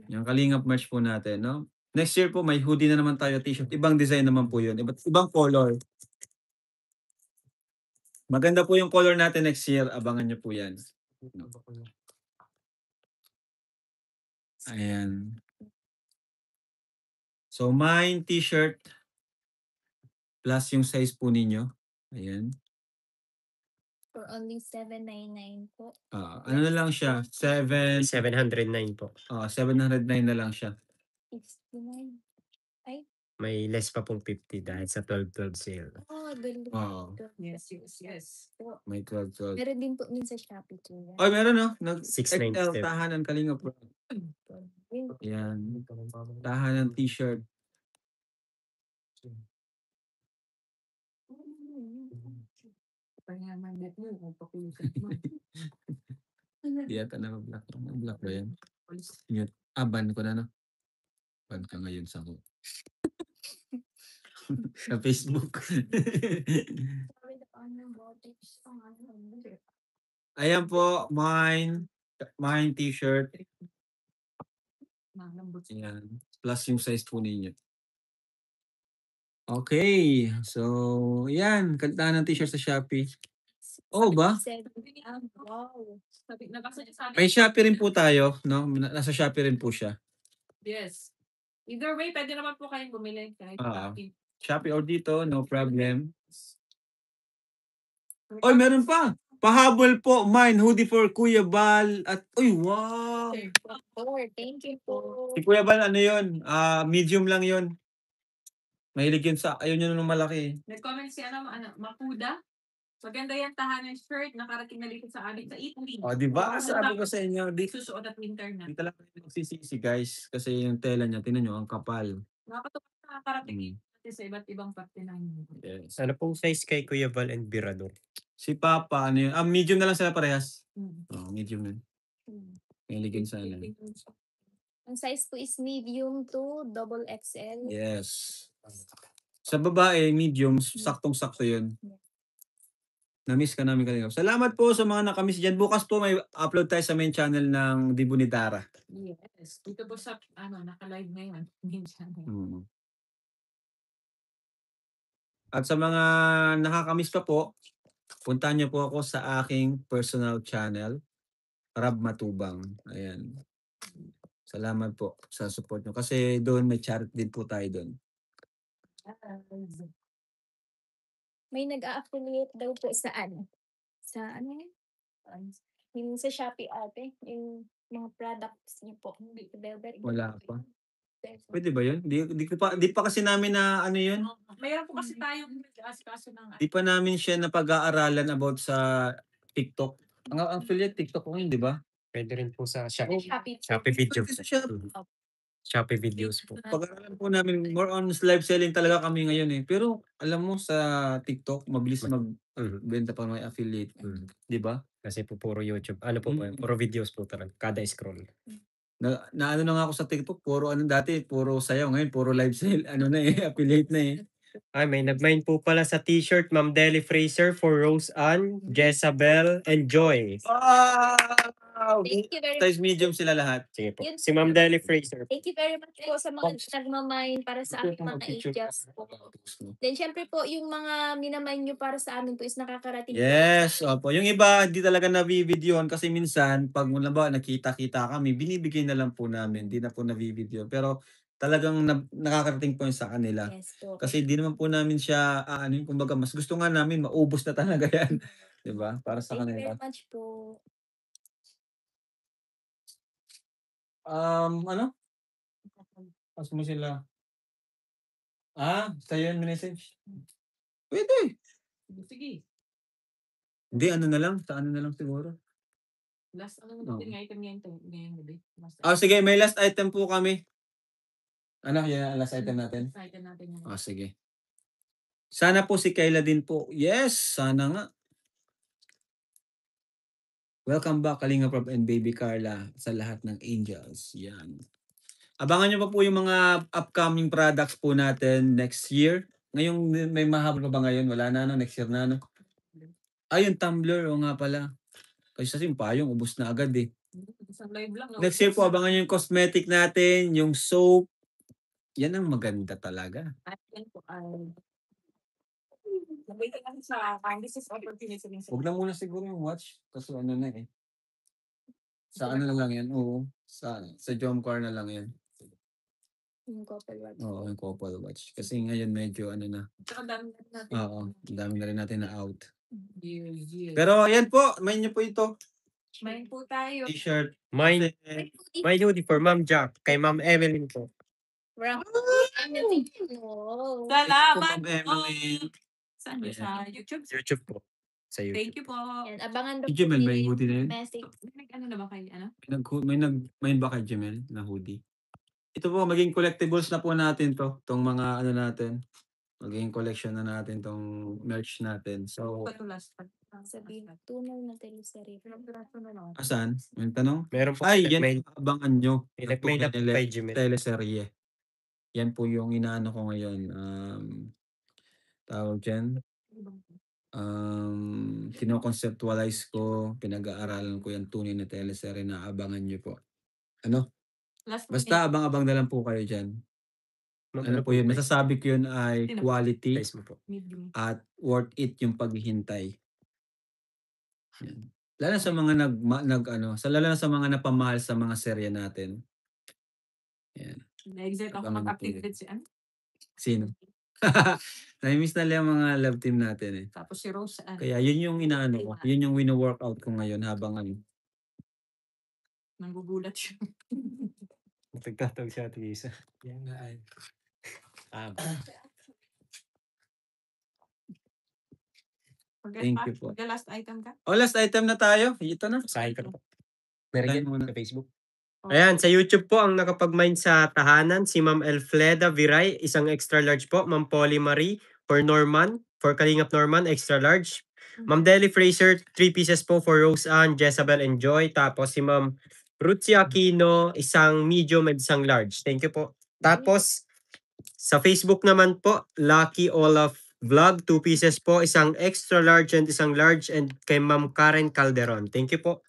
Yung Kalingap merch po natin, no? Next year po may hoodie na naman tayo t-shirt. Ibang design naman po yun. Ibang color. Maganda po yung color natin next year. Abangan nyo po yan. Ayan. So, mine t-shirt plus yung size po ninyo. Ayan. for only 799 po. Ano na lang siya? 709 po. 709 na lang siya. 69. May less pa pong 50 dahil sa 12-12 sale. Oh, galing. Oo. Yes. May 12. Meron din po din sa Shopee po yan. Ay, meron no? 697. XL tahanan Kalingap. Ayan. Tahanan t-shirt. Di yata na black. Black ba yan? Mute. Ban ko na, no? Ban ka ngayon sa sa Facebook. Ayan po, mine t-shirt. Ayan. Plus yung size po ninyo. Okay. So, yan. Kantaan ng t-shirt sa Shopee. Oh, ba? Wow. Nabasa niyo sa amin. May Shopee rin po tayo, no? Nasa Shopee rin po siya. Yes. Either way, pwede naman po kayong bumili kahit Shopee. Shopee or dito, no problem. Oy, meron pa. Pahabol po, mine, hoodie for Kuya Bal. At, uy, wow. Thank you po. Si Kuya Bal, ano yun? Medium lang yun. Mahilig yun sa, ayun yun nung malaki. Nag-comment si Mapuda. Maganda yan tahanan shirt. Nakarating na dito sa amin sa Italy. O, di ba? Sabi ko sa inyo, di Susuot at winter na. talaga nagsisisi, guys. Kasi yung tela niya, tinan nyo, ang kapal. Nakakatuwa na nakarating natin sa iba't ibang parte ng Yes. Ano pong size kay Kuya Val and Birador? Si Papa, ano yun? Medium na lang sila parehas. Hmm. Medium na. Mahilig yun sa ano. Ang size po is medium to double XL. Yes. Sa babae, medium, saktong-sakto yun. Na-miss ka namin kanina. Salamat po sa mga nakamiss dyan. Bukas po may upload tayo sa main channel ng Dibu ni Dara. Yes. Dito po sa, naka-live ngayon. Minsan. At sa mga nakakamiss pa po, puntahan niyo po ako sa aking personal channel, Rab Matubang. Ayan. Salamat po sa support nyo. Kasi doon may charity din po tayo doon. May nag-a-affiliate daw po sa ano? Sa ano yun? Yung sa Shopee ate. Yung mga products niyo po. Wala pa. Pwede ba yun? Di pa kasi namin na ano yun. Mayroon po kasi tayong kaso ng Di pa namin siya napag-aaralan about sa TikTok. Ang affiliate TikTok ko yun, di ba? Pwede rin po sa Shopee. Shopee videos. Pwede sa siya. Shopee videos po. Pag-aralan po namin, more on live selling talaga kami ngayon eh. Pero alam mo sa TikTok, mabilis magbenta pa may affiliate. Di ba? Kasi po puro YouTube. Ano po po, puro videos po talaga. Kada scroll. Na ano na nga ako sa TikTok, puro ano dati, puro sayaw. Ngayon, puro live sale. Ano na eh, affiliate na eh. Ay, may nag-mine po pala sa t-shirt, Ma'am Deli Fraser for Rose Ann, Jezabel, and Joy. Wow! Thank you very Size much. medium sila lahat. Sige po. Yun Si Ma'am Deli Fraser. Thank you very much po sa mga nagmamine para sa aking mga agents po. Then syempre po, yung mga minamine nyo para sa amin po is nakakarating. Yes, opo. Yung iba, hindi talaga na-videoan kasi minsan, pag mula ba nakita-kita kami, binibigay na lang po namin. Hindi na po na-video. Pero talagang nakakarating po yun sa kanila. Yes po. Kasi di naman po namin siya, kumbaga, mas gusto nga namin, maubos na talaga yan. Diba? Para sa Thank you kanila. very much po. Ano? Pas mo sila. Sa'yo yung message? Pwede. Sige. Hindi, ano na lang. Sa ano na lang siguro. Last natin item ngayon gabi. Sige. May last item po kami. Ano? Yan ang last item natin? Last item natin yun. Sige. Sana po si Kayla din po. Yes, sana nga. Welcome back, Kalinga Prab and Baby Carla sa lahat ng Angels. Yan. Abangan nyo pa po yung mga upcoming products po natin next year. Ngayong may mahabol pa ba ngayon? Wala na, no? Next year na, no? Yung tumbler, o nga pala. Kasi yung payong, ubos na agad eh. Isang live lang. Next year po, abangan nyo yung cosmetic natin, yung soap. Yan ang maganda talaga. Yan po ay waiting lang sa this is opportunity. Huwag na muna siguro yung watch. Kasi ano na eh. Sa ano na lang yan? Oo. Sa Jomcar na lang yan. Yung couple watch. Oo, yung couple watch. Kasi ngayon medyo ano na. Tsaka dami natin. Oo, dami na rin natin na out. Yes. Pero ayan po, main nyo po ito. Main po tayo. T-shirt. Mine, Kasi, my hoodie for Ma'am Jack, kay Ma'am Evelyn po. Wow. Salamat Ma'am Emily. Saan yun? Sa YouTube? YouTube po. Sa YouTube. Thank you po. Yan, abangan daw Si Jemel, may yung hoodie na yun? message. Ano na ba kayo? May ba kay Jemel na hoodie? Ito po, maging collectibles na po natin to. Itong mga ano natin. magiging collection na natin tong merch natin. So, Patulas. Sabihin, tunaw na teleserye. asan? May tanong? Meron po. Ay, yan Mail. abangan nyo. Mail na kay Gmail. Teleserye. Yan po yung inaano ko ngayon. Tawag dyan. Kino-conceptualize ko, pinag-aaralan ko yung tunay na teleserye na abangan nyo po. Ano? Last Basta abang-abang na lang po kayo dyan. Ano po yun? Masasabi ko yun ay Sino? quality Guys mo po. medium. at worth it yung paghihintay. Yan. Lalo sa mga lalo na sa mga napamahal sa mga serye natin. Yan. Na-exit ako Abangan mo po mag-activate si ano. Sino? Na-miss na lang mga love team natin eh. Tapos si Rose ano. Kaya yun yung inaano ko. Yun yung wino-workout ko ngayon habang Nanggugulat siya. Nagtatawag si Ate Isa. Yan nga ay. Thank you po. Mag-last item ka? last item na tayo. Ito na. Sahin ka na po. Tayo Meron muna. sa Facebook. Oh. Ayan, sa YouTube po, ang nakapag-mine sa tahanan, si Ma'am Elfleda Viray, isang extra large po. Ma'am Polly Marie, for Kalingap Norman, extra large. Ma'am Deli Fraser, 3 pieces po for Rose Ann, Jezabel, and Joy. Tapos si Ma'am Ruthie Aquino, isang medium and isang large. Thank you po. Tapos, sa Facebook naman po, Lucky Olaf Vlog, 2 pieces po, isang extra large and isang large, and kay Ma'am Karen Calderon. Thank you po.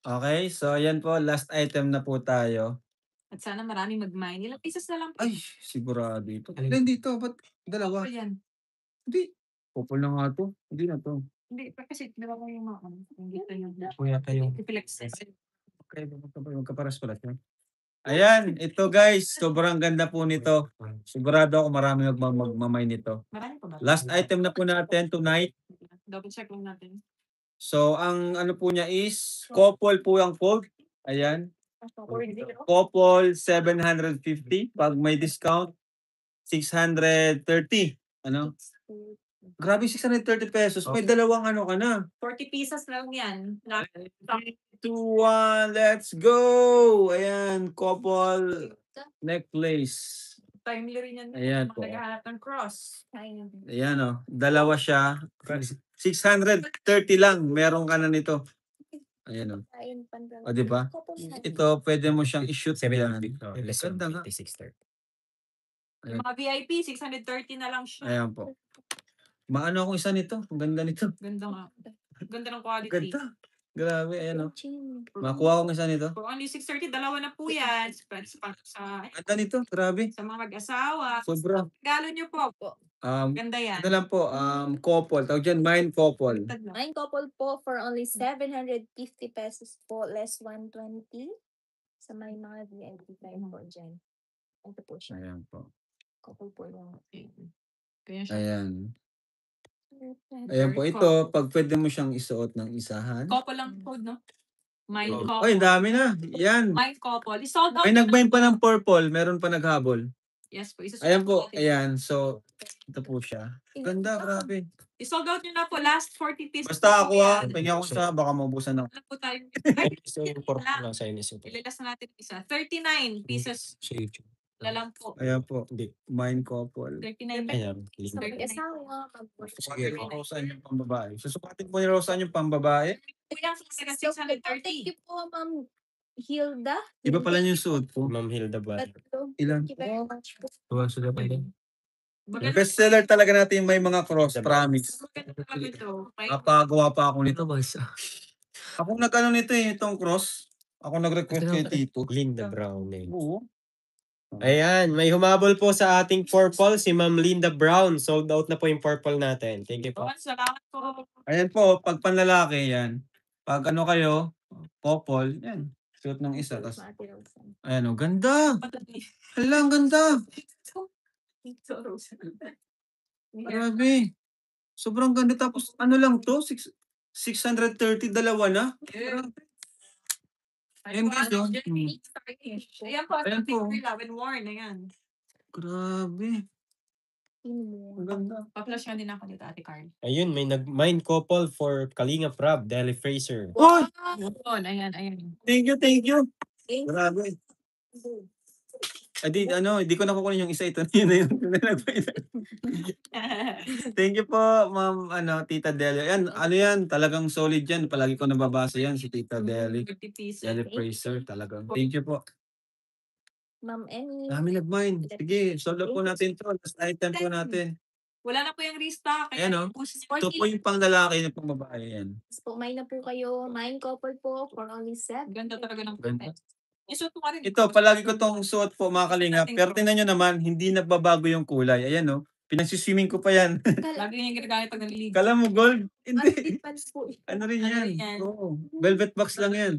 Okay, so ayan po. Last item na po tayo. At sana marami mag-mine. Ilang pieces na lang po. Ay, sigurado ito. Alin? Hindi dito. Ba't dalawa? Ano yan? Hindi. Popol na nga to. Hindi na to. Hindi, kasi dalawa yung mga ano. Hindi to yung Kuya tayo. reflexes. Okay, magkaparas pala siya. Ayan, ito guys. Sobrang ganda po nito. Sigurado ako marami magmamay nito. Marami pa ba? Last item na po natin tonight. Double check lang natin. So, ang ano po niya is, couple po ang code. Ayan. Couple, 750. Pag may discount, 630. Ano? Grabe, 630 pesos. May dalawang ano ka na. 40 pieces lang yan. 3, 2, 1, let's go! Ayan, couple necklace. Timely rin yan. Ayan Mga po. naghahanap ng cross. Ayan o, dalawa siya. 630 lang, meron ka na nito. Ayan o. O, di ba? Ito, pwede mo siyang i-shoot. 750. Yan. Less Ganda nga. 5630. Yung mga VIP, 630 na lang siya. Ayan po. Maano akong isa nito. Ang ganda nito. Ganda nga. Ganda ng quality. Ganda. Grabe, ayan o. Makuha akong isa nito. For only 630, dalawa na po yan. Ganda nito, grabe. Sa mga mag-asawa. Sobra. Regalo nyo po. Ganda yan. Ano lang po, couple. Tawag dyan, mind couple. Mine couple po for only 750 pesos po, less 120. Sa may mga VIP tayo po dyan. Ito po siya. Ayan po. Couple po lang. Kaya siya. Ayan. Ayan po, ito, pag pwede mo siyang isuot ng isahan. Couple lang po, no? Mind couple. Oy, dami na. Yan. Mind couple. I-sold out. May nag-bind pa ng purple, meron pa naghabol. Yes po. Ayan po, ayan. So, ito po siya. Ganda, grabe. I-sold out nyo na po. Last 40 pieces. Basta ako tingnan ko sa, baka maubusan ako. Ano po tayo? So, yung purple lang sa'yo ni Super. Ililas na natin isa. 39 pieces Sa YouTube. na lang po. Ayan po, Hindi. mind couple. 39 Ayan. Sa Link. mag-asawa, Susukatin ko Rosan yung pambabae. Susukatin po ni Rosan yung pambabae. Kuya, So, thank 630. you po, Ma'am Hilda. Iba pala yung suot po. Ma'am Hilda ba? Ilan? Thank you very much po. Tuwa sila pa din. Maganda Bestseller talaga natin may mga cross, promise. maganda talaga ito. May Napagawa pa ako nito. Ito ba isa? Ako nag-ano nito itong cross. Ako nag-request kay Tito. Linda Brown eh. Oo. Ayan, may humabol po sa ating purple, si Ma'am Linda Brown. Sold out na po yung purple natin. Thank you po. Salamat po. Ayan po, pag panlalaki yan. Pag ano kayo, couple, yan. Suot ng isa. Tas, ayan o, ganda. Hala, ang ganda. Grabe. Sobrang ganda. Tapos ano lang to? 630, dalawa na. Ayan guys, oh. Ayan po. Ayan po. Love and worn. Ayan. Grabe. Ang ganda. Pa-flash nga din ako dito, Ate Carl. Ayun, may nag-mind couple for Kalingap Rob, Deli Fraser. Oh, Ayan, ayan. thank you, thank you. Grabe. Hindi ko na kukunin yung isa, ito na yun na yung Thank you po, Ma'am Tita Deli. Yan, yan, talagang solid yan. Palagi ko nababasa yan, si Tita Deli. 30 pesos. Deli Fraser, talagang. Thank you po. Ma'am Emmy. Dami nag-mine. Sige, solve up po natin to. Last item po natin. Wala na po yung restock. Kaya Ayan, Ito po 40. yung pang lalaki na pang babae yan. Mine na po kayo. Mine couple po for only 7. Ganda talaga ng Ganda. Isuot mo ka rin. Ito, palagi ko tong suot po mga kalinga. Pero tingnan nyo naman, hindi nagbabago yung kulay. Ayan pinagsiswimming ko pa yan. Lagi yung ginagamit pag naliligo. Kala mo gold? Hindi. po. Ano rin Ano yan? rin yan? Oo. Velvet box lang yan.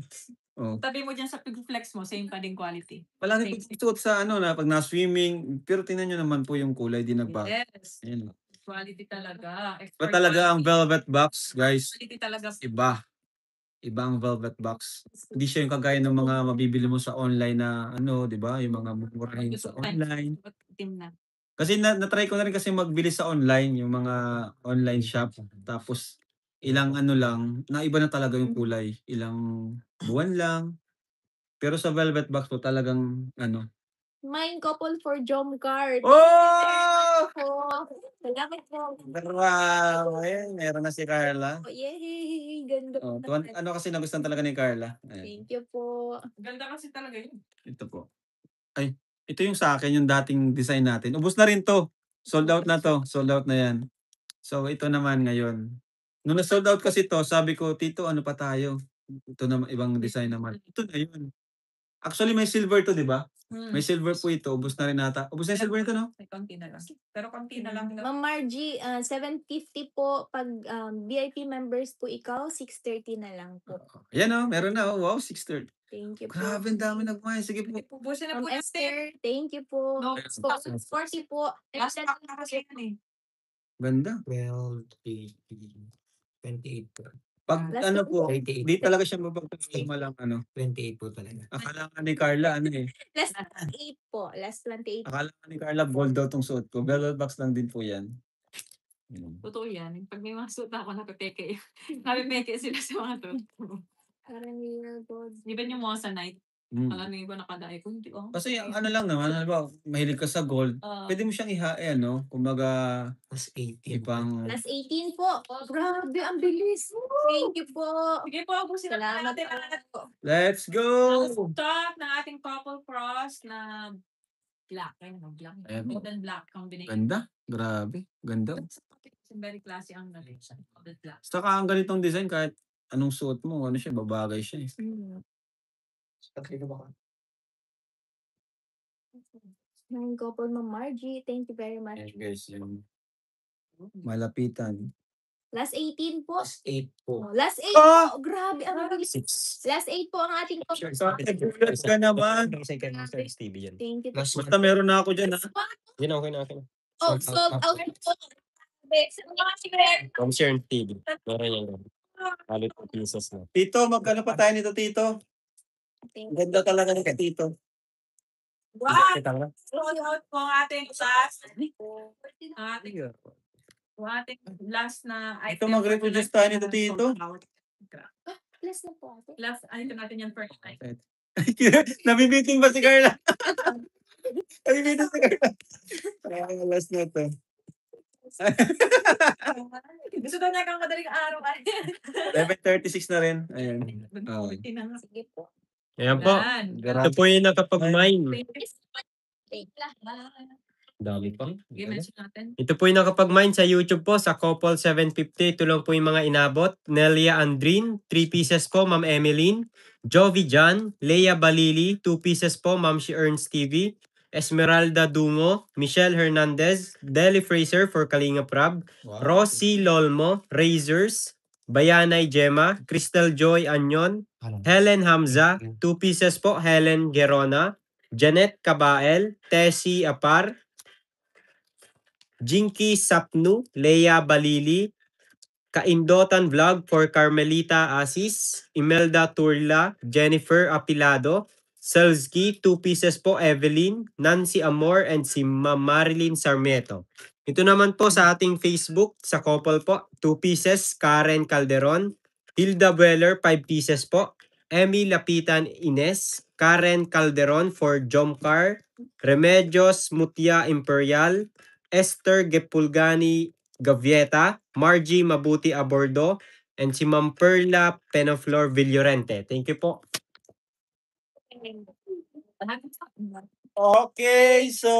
Oh. Tabi mo dyan sa pig-flex mo, same pa din quality. Palagi ko suot sa pag na-swimming. Pero tingnan nyo naman po yung kulay, di nagbago. Yes. Ayan. Quality talaga. Iba talaga ang velvet box, guys. Quality talaga. Iba. Iba ang velvet box. Hindi siya yung kagaya ng mga mabibili mo sa online na di ba? Yung mga mumurahin sa online. Team na. Kasi na-try ko na rin kasi magbili sa online, yung mga online shop. Tapos ilang lang, naiba na talaga yung kulay. Ilang buwan lang. Pero sa velvet box po talagang Mine couple for Jom Card. Oh! Salamat po. Wow! Ayan, meron na si Carla. Yay! Ganda. Kasi nagustuhan talaga ni Carla. Ayan. Thank you po. Ganda kasi talaga yun. Ito po. Ay, ito yung sa akin, yung dating design natin. Ubus na rin to. Sold out na to. Sold out na yan. So, ito naman ngayon. Nung na-sold out kasi to, sabi ko, Tito, ano pa tayo? Ito naman, ibang design naman. Ito na yun. Actually, may silver to, di ba? May silver po ito. Ubus na rin nata. Ubus na yung silver ito, no? May konti na lang. Pero konti na lang. Ma'am Margie, 750 po. Pag VIP members po ikaw, 630 na lang po. Ayan meron na. Wow, 630. Thank you po. Grabe, ang dami nagmahal. Sige po. Ubusin na Ma'am po natin. Esther, thank you po. No, 40 po. last pack na kasi yan eh. Ganda. 12, 18, 28 po. Pag Last na po, 28. di talaga siya mapagpapalma lang 28 po talaga. Akala nga ni Carla, Last 8 po. Last 28. Akala nga ni Carla, gold daw tong suot ko. Velvet box lang din po yan. Totoo yan. Pag may mga suit ako, napipeke. Napipeke sila sa mga to. Parang real gold. Even yung mga sa night. Mm. Alam yung iba nakadaya ko. Hindi ko. Kasi ang lang naman, mahilig ka sa gold, pwede mo siyang ihae, kumbaga, Plus 18. ibang, Last 18 po. Grabe, ang bilis. Thank you po. Sige po, ubusin na Salamat natin po. lahat po. let's go! Ang stock ng ating couple cross na black. Black. Ayan po. Golden black combination. Ganda, grabe, ganda. Very classy ang nalation. Golden black. Saka ang ganitong design, kahit anong suot mo, siya, babagay siya. Mine couple, Ma'am Margie. Thank you very much. Ayan guys, yung malapitan. Last 18 po. Plus 8 po. Last 8 Ah! po. Grabe, ang bilis. 6. Last 8 po ang ating couple. Nagulat ka naman. Second Master Stevie yan. Thank you. Plus Basta meron na ako dyan, ha? Yun, okay na, okay na. Oh, sold out po. From Sharon TV. Meron yan. Halit po pieces na. Tito, magkano pa tayo nito, Tito? Thank Ang ganda talaga nito, Tito. Wow! Kita ka na? Sold out po ang ating last. Ang ating last na Ito, mag-reproduce tayo nito, Tito. Plus na po ate. Last, ano natin yan first night. Nabibiting ba si Carla? Nabibiting si Carla. Last na to. Gusto daw niya kang madaling araw. 11:36 na rin. Ayan. Sige po. Ayan po. Ito po yung nakapag-mine. Thank you. Dami pa. I-mention natin. Ito po yung nakapag-mine sa YouTube po sa Couple 750. Ito lang po yung mga inabot. Nelia Andrin, 3 pieces po, Ma'am Emeline. Jovi Jan, Leia Balili, 2 pieces po, Ma'am She Earns TV. Esmeralda Dungo, Michelle Hernandez, Deli Fraser for Kalinga Prab, Rossi Lolmo, Razors, Bayanay Gemma, Crystal Joy Anyon, Helen Hamza, 2 pieces po, Helen Gerona, Janet Cabael, Tessie Apar, Jinky Sapnu, Leia Balili, Kaindotan Vlog for Carmelita Asis, Imelda Turla, Jennifer Apilado, Selski, 2 pieces po, Evelyn, Nancy Amor, and si Marilyn Sarmeto. Ito naman po sa ating Facebook, sa couple po, 2 pieces, Karen Calderon, Hilda Weller, 5 pieces po, Emmy Lapitan Ines, Karen Calderon for Jomcar, Remedios Mutia Imperial, Esther Gepulgani Gavieta, Margie Mabuti Abordo, and si Ma'am Perla Penaflor Villorente. Thank you po. Okay, so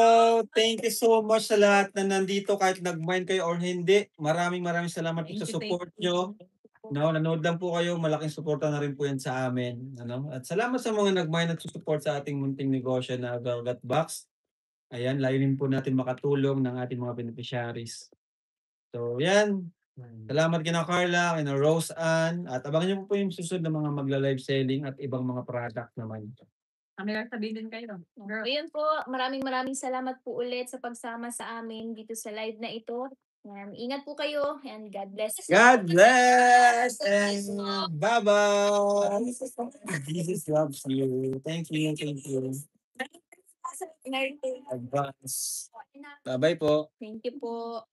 thank you so much sa lahat na nandito kahit nag-mind kayo or hindi. Maraming salamat po sa support nyo. No, nanood lang po kayo, malaking suporta na rin po yan sa amin. Ano? At salamat sa mga nag-mind at support sa ating munting negosyo na Velvet Box. Ayan, layunin po natin makatulong ng ating mga beneficiaries. So, yan. Salamat kina Carla, kina Rose Ann, at abangan niyo po yung susunod na mga magla-live selling at ibang mga product naman. Kami lang sabihin kayo. Girl. Ayun po, maraming salamat po ulit sa pagsama sa amin dito sa live na ito. Yan, ingat po kayo and God bless. God bless and bye-bye. Jesus loves you. Thank you. Advance. Bye-bye po. Thank you po.